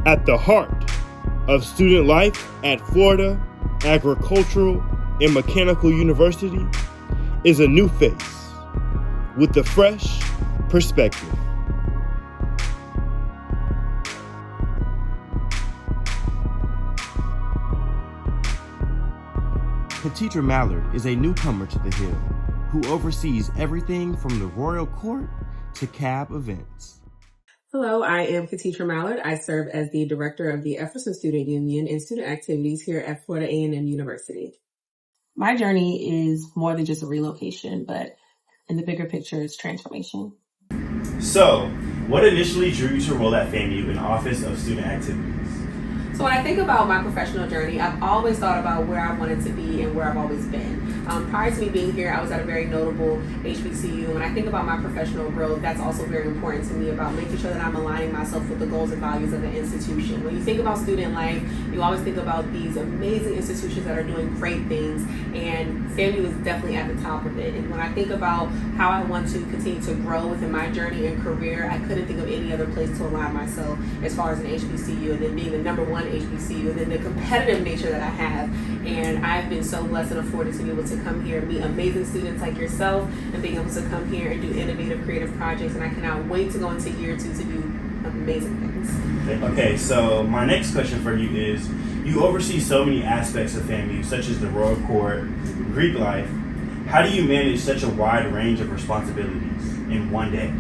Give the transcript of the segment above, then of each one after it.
At the heart of student life at Florida Agricultural and Mechanical University is a new face with a fresh perspective. Teacher Mallard is a newcomer to the Hill who oversees everything from the Royal Court to CAB events. Hello, I am Teacher Mallard. I serve as the director of the Efferson Student Union and student activities here at Florida A&M University. My journey is more than just a relocation, but in the bigger picture, it's transformation. So, what initially drew you to enroll at FAMU in Office of Student Activities? So when I think about my professional journey, I've always thought about where I wanted to be and where I've always been. Prior to me being here, I was at a very notable HBCU. When I think about my professional growth, that's also very important to me about making sure that I'm aligning myself with the goals and values of the institution. When you think about student life, you always think about these amazing institutions that are doing great things, and FAMU is definitely at the top of it. And when I think about how I want to continue to grow within my journey and career, I couldn't think of any other place to align myself as far as an HBCU, and then being the number one HBCU, and then the competitive nature that I have. And I've been so blessed and afforded to be able to come here and meet amazing students like yourself, and being able to come here and do innovative, creative projects. And I cannot wait to go into year 2 to do amazing things. Okay, so my next question for you is, you oversee so many aspects of FAMU, such as the Royal Court, Greek life. How do you manage such a wide range of responsibilities in one day?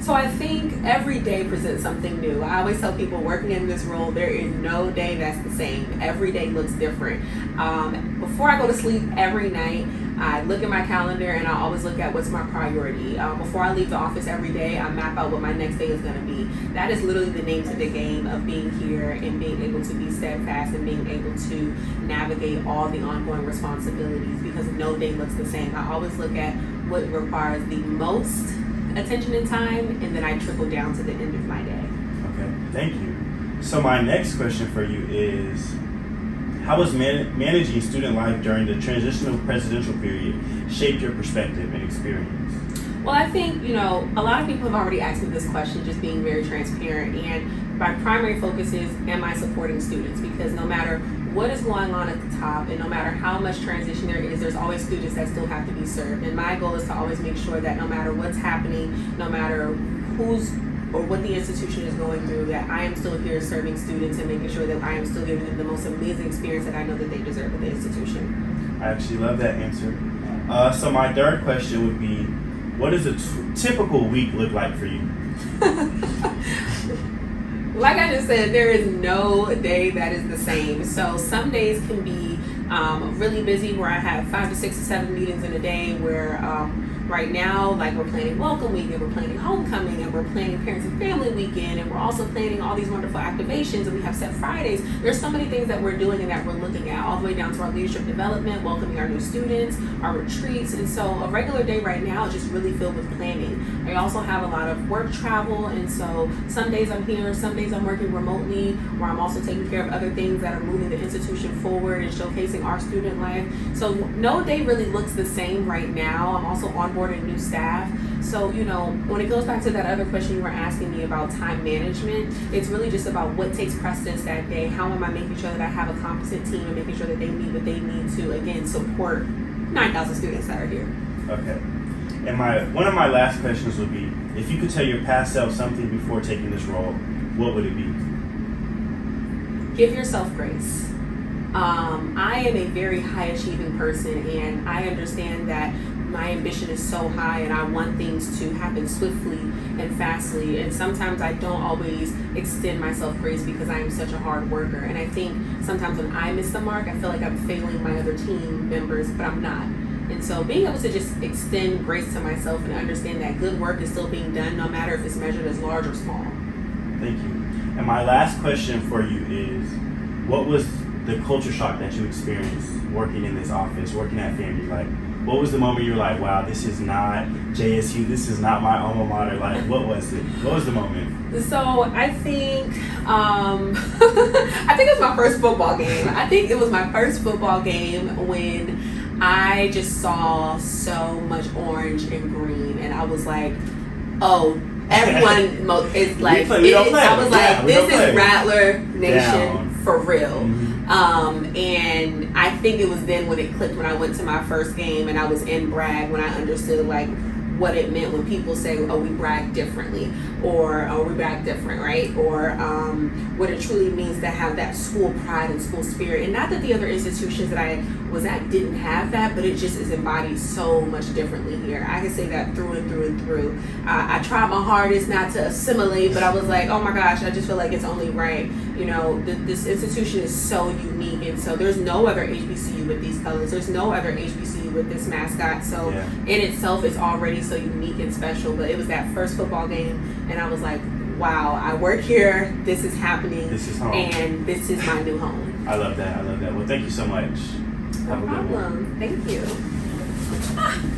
So I think every day presents something new. I always tell people working in this role, there is no day that's the same. Every day looks different. Before I go to sleep every night, I look at my calendar and I always look at what's my priority. Before I leave the office every day, I map out what my next day is going to be. That is literally the name to the game of being here and being able to be steadfast and being able to navigate all the ongoing responsibilities, because no day looks the same. I always look at what requires the most attention and time, and then I trickle down to the end of my day. Okay, thank you. So my next question for you is, how has managing student life during the transitional presidential period shaped your perspective and experience? Well, I think, a lot of people have already asked me this question, just being very transparent. And my primary focus is, am I supporting students? Because no matter what is going on at the top, and no matter how much transition there is, there's always students that still have to be served. And my goal is to always make sure that no matter what's happening, no matter who's or what the institution is going through, that I am still here serving students and making sure that I am still giving them the most amazing experience that I know that they deserve at the institution. I actually love that answer. So my third question would be, what does a typical week look like for you? Like I just said, there is no day that is the same. So some days can be really busy, where I have 5 to 6 to 7 meetings in a day, where right now, like, we're planning welcome week, and we're planning homecoming, and we're planning parents and family weekend, and we're also planning all these wonderful activations, and we have set Fridays. There's so many things that we're doing and that we're looking at, all the way down to our leadership development, welcoming our new students, our retreats. And so a regular day right now is just really filled with planning. I also have a lot of work travel, and so some days I'm here, some days I'm working remotely, where I'm also taking care of other things that are moving the institution forward and showcasing our student life. So no day really looks the same right now. I'm also onboarding new staff. So, when it goes back to that other question you were asking me about time management, it's really just about what takes precedence that day. How am I making sure that I have a competent team and making sure that they need what they need to, again, support 9,000 students that are here. Okay. And one of my last questions would be, if you could tell your past self something before taking this role, what would it be? Give yourself grace. I am a very high achieving person, and I understand that my ambition is so high and I want things to happen swiftly and fastly. And sometimes I don't always extend myself grace because I am such a hard worker. And I think sometimes when I miss the mark, I feel like I'm failing my other team members, but I'm not. And so being able to just extend grace to myself and understand that good work is still being done, no matter if it's measured as large or small. Thank you. And my last question for you is, what was the culture shock that you experienced working in this office, working at FAMU? Like, what was the moment you were like, wow, this is not JSU, this is not my alma mater? Like, what was it? What was the moment? So I think it was my first football game. I think it was my first football game when I just saw so much orange and green, and I was like, oh, everyone is like, we don't play. I was like, We this don't play. is Rattler Nation Down. for real. Mm-hmm. And I think it was then when it clicked when I went to my first game and I was in Bragg when I understood like what it meant when people say, oh, we brag differently, or oh, we brag different, right? Or what it truly means to have that school pride and school spirit. And not that the other institutions that I was at didn't have that, but it just is embodied so much differently here. I can say that through and through and through. I tried my hardest not to assimilate, but I was like, oh my gosh, I just feel like it's only right. You know, this institution is so unique, and so there's no other HBCU with these colors. There's no other HBCU with this mascot. So in itself, it's already so unique and special. But it was that first football game, and I was like, wow, I work here. This is happening. This is home. And this is my new home. I love that. Well, thank you so much. No problem. Thank you.